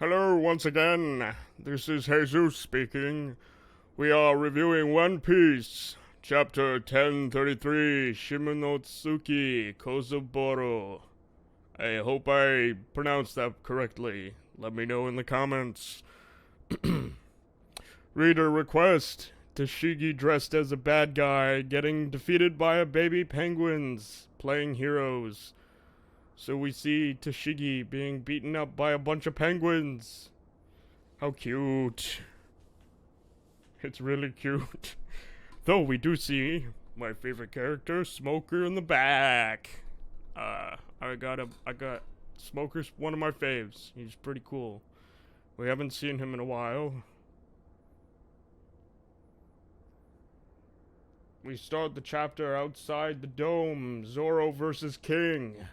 Hello once again. This is Haysoos speaking. We are reviewing One Piece, Chapter 1033, Shimonotsuki Kozuboro. I hope I pronounced that correctly. Let me know in the comments. Reader request. Tashigi dressed as a bad guy, getting defeated by a baby penguins, playing heroes. So we see Tashigi being beaten up by a bunch of penguins. How cute. It's really cute. Though we do see my favorite character, Smoker, in the back. I got Smoker's one of my faves. He's pretty cool. We haven't seen him in a while. We start the chapter outside the dome. Zoro versus King.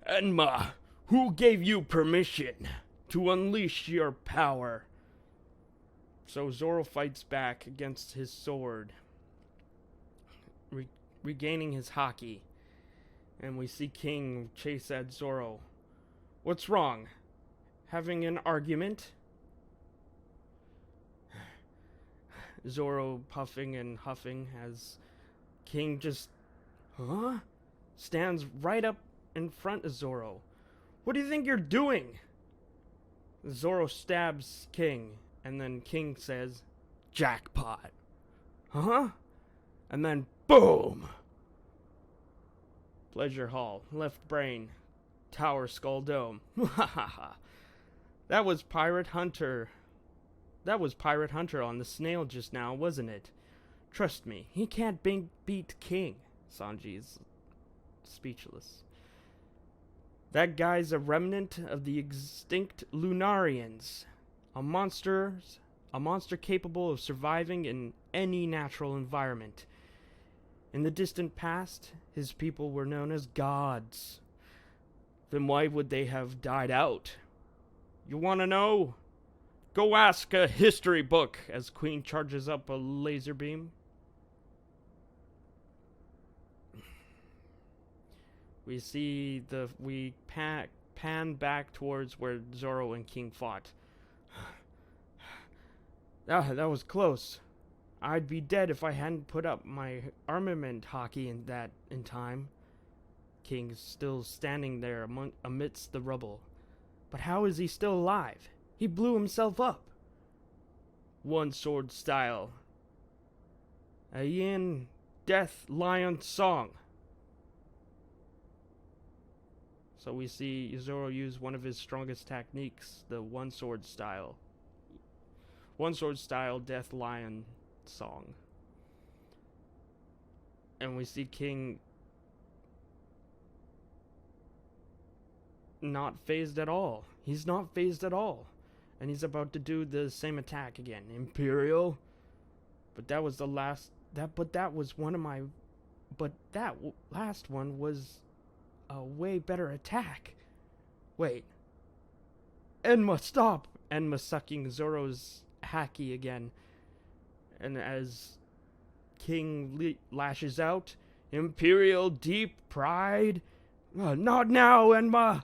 Enma, who gave you permission to unleash your power? So Zoro fights back against his sword, regaining his haki. And we see King chase at Zoro. What's wrong? Having an argument? Zoro puffing and huffing as King just, stands right up in front of Zoro. What do you think you're doing? Zoro stabs King, and then King says, jackpot. And then boom! Pleasure Hall, left brain, Tower Skull Dome. That was Pirate Hunter. That was Pirate Hunter on the snail just now, wasn't it? Trust me, he can't beat King. Sanji's speechless. That guy's a remnant of the extinct Lunarians. A monster capable of surviving in any natural environment. In the distant past, his people were known as gods. Then why would they have died out? You want to know? Go ask a history book as Queen charges up a laser beam. We see we pan back towards where Zoro and King fought. That was close. I'd be dead if I hadn't put up my armament haki in time. King's still standing there amidst the rubble. But how is he still alive? He blew himself up. One sword style. A yin death lion song. So we see Zoro use one of his strongest techniques, the one sword style. One sword style death lion song. And we see King not phased at all. He's not phased at all. And he's about to do the same attack again. Imperial. But that was the last that was one of my that last one was a way better attack. Wait. Enma, stop! Enma sucking Zoro's haki again. And as King lashes out, Imperial Deep Pride. Not now, Enma!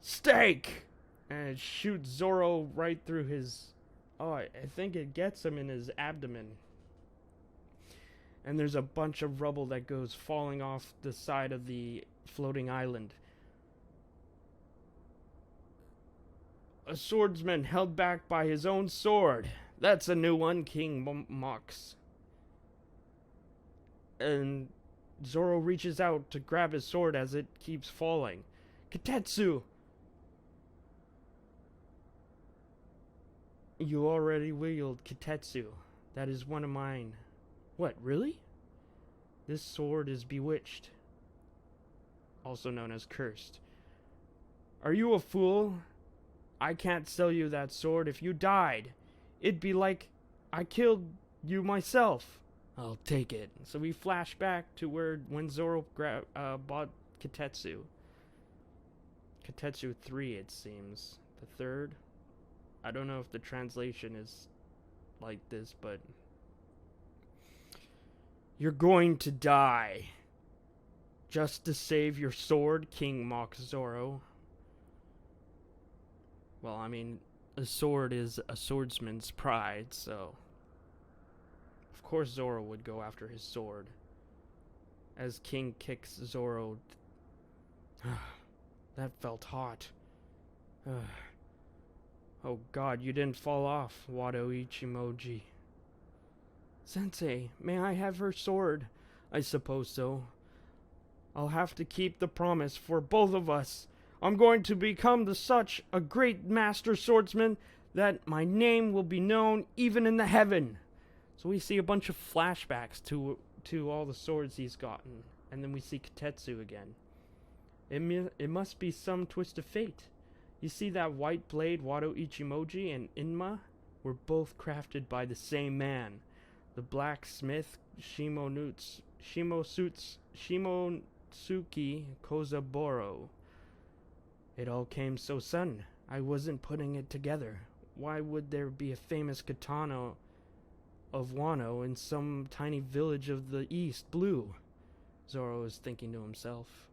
Steak! And it shoots Zoro right through his... I think it gets him in his abdomen. And there's a bunch of rubble that goes falling off the side of the floating island. A swordsman held back by his own sword. That's a new one, King mocks. And Zoro reaches out to grab his sword as it keeps falling. Kitetsu! You already wield Kitetsu. That is one of mine. What, really? This sword is bewitched. Also known as cursed. Are you a fool? I can't sell you that sword if you died. It'd be like I killed you myself. I'll take it. So we flash back to when Zoro bought Kitetsu. Kitetsu 3, it seems. The third. I don't know if the translation is like this, but... You're going to die. Just to save your sword, King mocks Zoro. Well, I mean, a sword is a swordsman's pride, so of course Zoro would go after his sword. As King kicks Zoro. That felt hot. Oh god, you didn't fall off, Wado Ichimoji. Sensei, may I have her sword? I suppose so. I'll have to keep the promise for both of us. I'm going to become such a great master swordsman that my name will be known even in the heaven. So we see a bunch of flashbacks to all the swords he's gotten. And then we see Katetsu again. It must be some twist of fate. You see that white blade Wado Ichimoji and Inma were both crafted by the same man. The blacksmith Shimosuke Kozaburo. It all came so sudden. I wasn't putting it together. Why would there be a famous katana of Wano in some tiny village of the East Blue? Zoro is thinking to himself.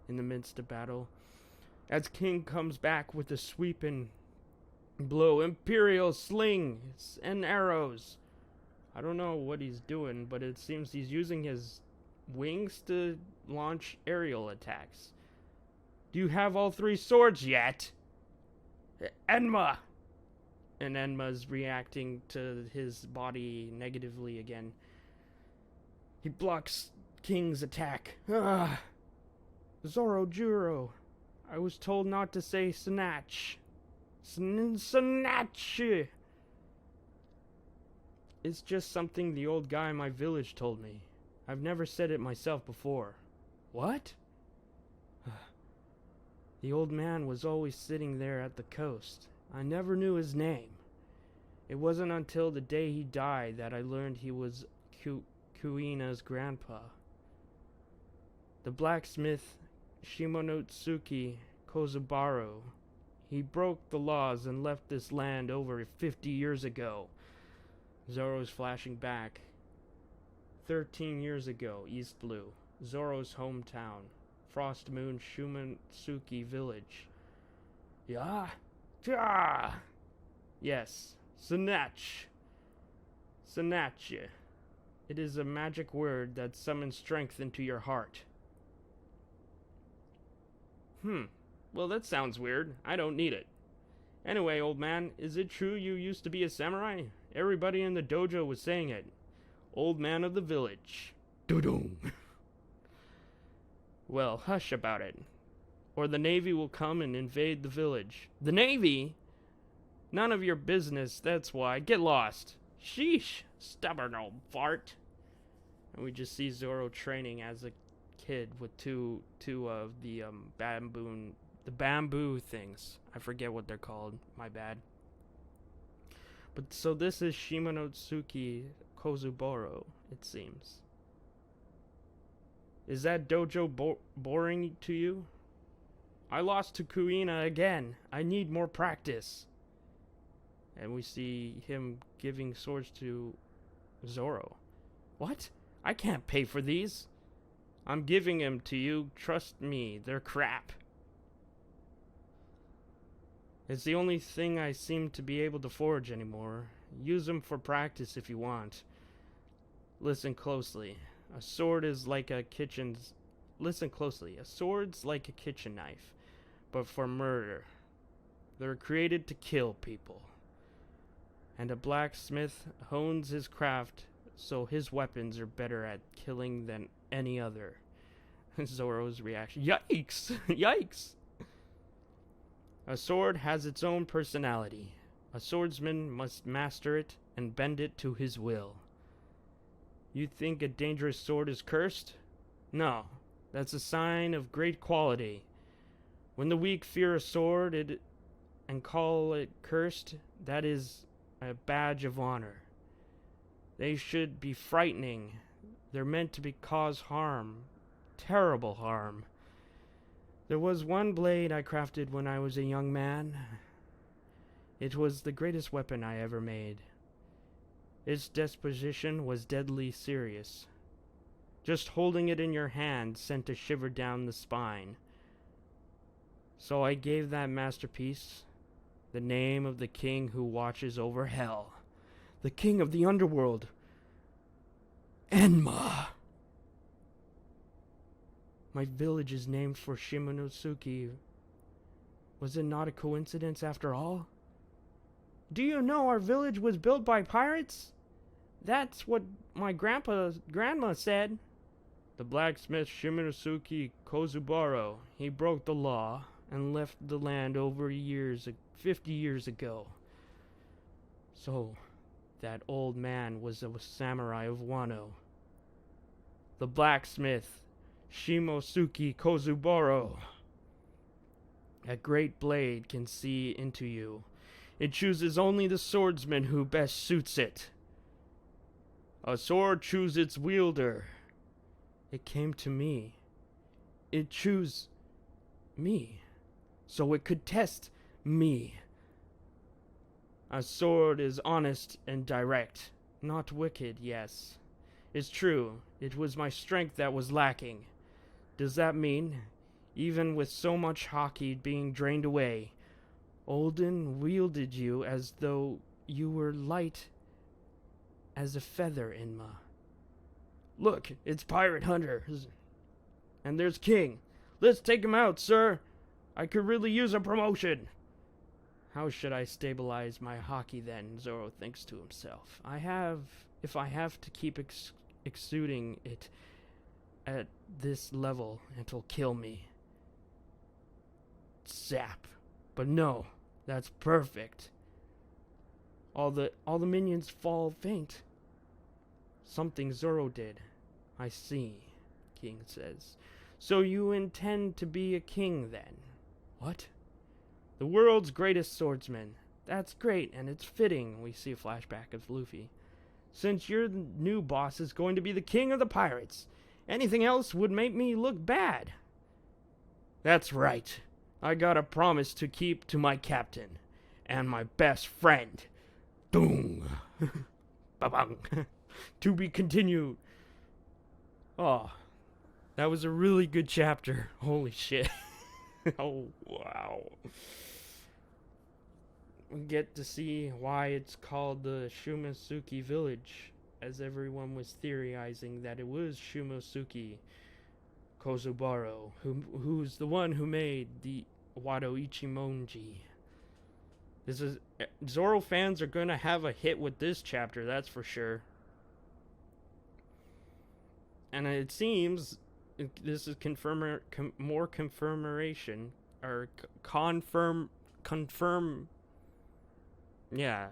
In the midst of battle, as King comes back with a sweeping blow, imperial slings and arrows. I don't know what he's doing, but it seems he's using his wings to launch aerial attacks. Do you have all three swords yet? Enma! And Enma's reacting to his body negatively again. He blocks King's attack. Zoro Juro, I was told not to say snatch. Snatch! It's just something the old guy in my village told me. I've never said it myself before. What? The old man was always sitting there at the coast. I never knew his name. It wasn't until the day he died that I learned he was Kuina's grandpa. The blacksmith Shimonosuke Kozaburo. He broke the laws and left this land over 50 years ago. Zoro's flashing back. 13 years ago, East Blue. Zoro's hometown. Frost Moon Shumatsuki Village. Yeah? Yes. Snatch. Snatch. It is a magic word that summons strength into your heart. Well, that sounds weird. I don't need it. Anyway, old man, is it true you used to be a samurai? Everybody in the dojo was saying it. Old man of the village. Doo-doo. Well, hush about it, or the Navy will come and invade the village. The Navy? None of your business, that's why. Get lost. Sheesh, stubborn old fart. And we just see Zoro training as a kid with two of the bamboo things. I forget what they're called. My bad. But so this is Shimonosuke Kozuboro, it seems. Is that dojo boring to you? I lost to Kuina again. I need more practice. And we see him giving swords to Zoro. What? I can't pay for these. I'm giving them to you. Trust me, they're crap. It's the only thing I seem to be able to forge anymore. Use them for practice if you want. Listen closely. A sword is like a kitchen's... Listen closely. A sword's like a kitchen knife, but for murder. They're created to kill people. And a blacksmith hones his craft so his weapons are better at killing than any other. Zoro's reaction. Yikes! Yikes! A sword has its own personality. A swordsman must master it and bend it to his will. You think a dangerous sword is cursed? No, that's a sign of great quality. When the weak fear a sword and call it cursed, that is a badge of honor. They should be frightening. They're meant to cause harm, terrible harm. There was one blade I crafted when I was a young man. It was the greatest weapon I ever made. Its disposition was deadly serious. Just holding it in your hand sent a shiver down the spine. So I gave that masterpiece The name of the king who watches over hell. The king of the underworld. Enma. My village is named for Shimonosuke. Was it not a coincidence after all? Do our village was built by pirates? That's what my grandma said. The blacksmith Shimonosuke Kozubaro, he broke the law and left the land over 50 years ago. So, that old man was a samurai of Wano. The blacksmith Shimonosuke Kozubaro. A great blade can see into you. It chooses only the swordsman who best suits it. A sword chooses its wielder. It came to me. It chose me, so it could test me. A sword is honest and direct, not wicked, yes. It's true, it was my strength that was lacking. Does that mean, even with so much hockey being drained away, Olden wielded you as though you were light as a feather, Enma? Look, it's Pirate Hunter. And there's King. Let's take him out, sir. I could really use a promotion. How should I stabilize my hockey then? Zoro thinks to himself. If I have to keep exuding it at this level, it'll kill me. Zap. But no, that's perfect. All the minions fall faint. Something Zoro did. I see, King says. So you intend to be a king then? What? The world's greatest swordsman. That's great, and it's fitting. We see a flashback of Luffy. Since your new boss is going to be the king of the pirates, anything else would make me look bad. That's right. I got a promise to keep to my captain and my best friend. Boom. Ba-bang. To be continued. Oh, that was a really good chapter. Holy shit. Oh, wow. We get to see why it's called the Shimonosuke village, as everyone was theorizing that it was Shimonosuke Kozubaro, who's the one who made the Wado Ichimonji. Zoro fans are gonna have a hit with this chapter, that's for sure. And it seems this is more confirmation, or confirm. Yeah,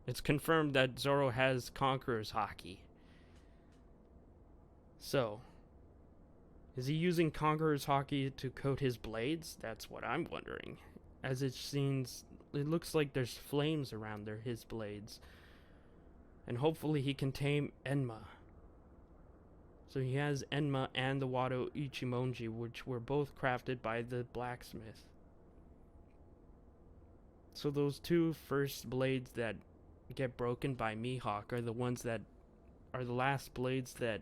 it's confirmed that Zoro has Conqueror's Haki. So, is he using Conqueror's Haki to coat his blades? That's what I'm wondering. As it looks like there's flames around his blades. And hopefully he can tame Enma. So he has Enma and the Wado Ichimonji, which were both crafted by the blacksmith. So those two first blades that get broken by Mihawk are the ones that are the last blades that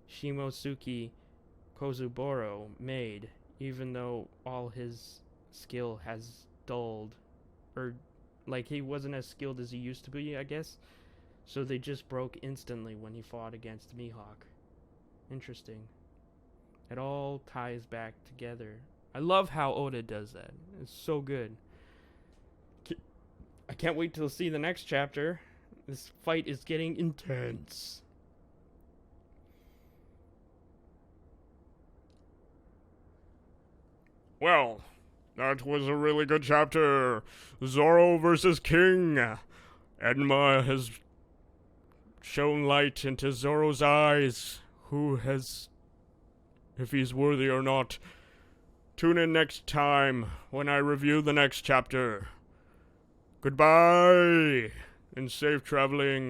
Shimonosuke Kozubaro made, even though all his skill has dulled, or like he wasn't as skilled as he used to be, I guess. So they just broke instantly when he fought against Mihawk. Interesting. It all ties back together. I love how Oda does that. It's so good. I can't wait to see the next chapter. This fight is getting intense. Well, that was a really good chapter. Zoro versus King. Enma has shown light into Zoro's eyes. If he's worthy or not. Tune in next time when I review the next chapter. Goodbye and safe traveling.